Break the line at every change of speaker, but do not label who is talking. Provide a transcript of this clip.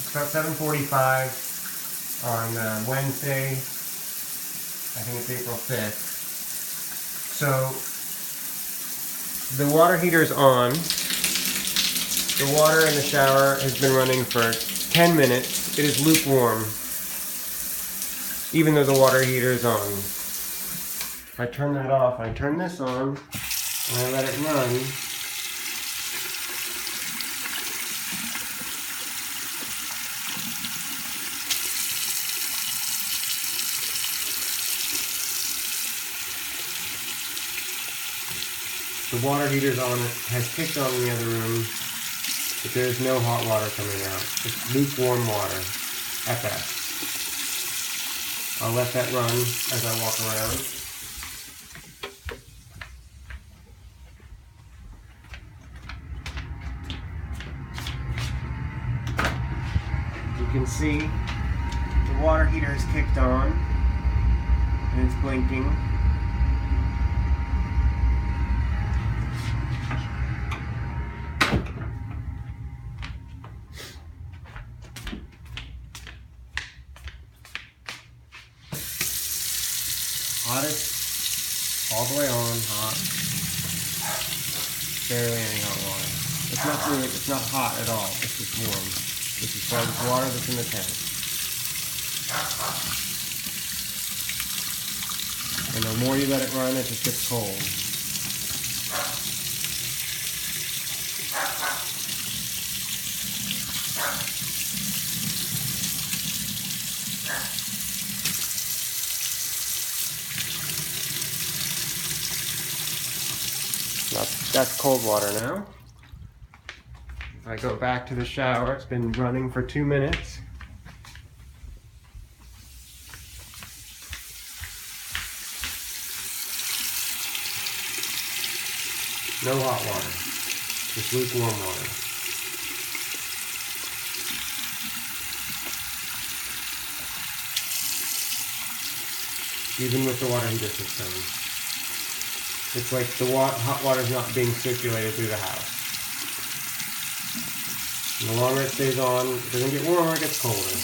It's about 7:45 on Wednesday. I think it's April 5th. So the water heater's on. The water in the shower has been running for 10 minutes. It is lukewarm, even though the water heater is on. If I turn that off, I turn this on, and I let it run. The water heater's on, it has kicked on in the other room, but there's no hot water coming out. It's lukewarm water, at best. I'll let that run as I walk around. You can see the water heater is kicked on, and it's blinking. Hottest, all the way on, hot. Barely any hot water. It's not hot at all. It's just warm. This is probably the water that's in the tank. And the more you let it run, it just gets cold. That's cold water now. If I go back to the shower, it's been running for 2 minutes. No hot water, just lukewarm water. Even with the water heater system. It's like the hot water is not being circulated through the house. And the longer it stays on, it doesn't get warmer, it gets colder.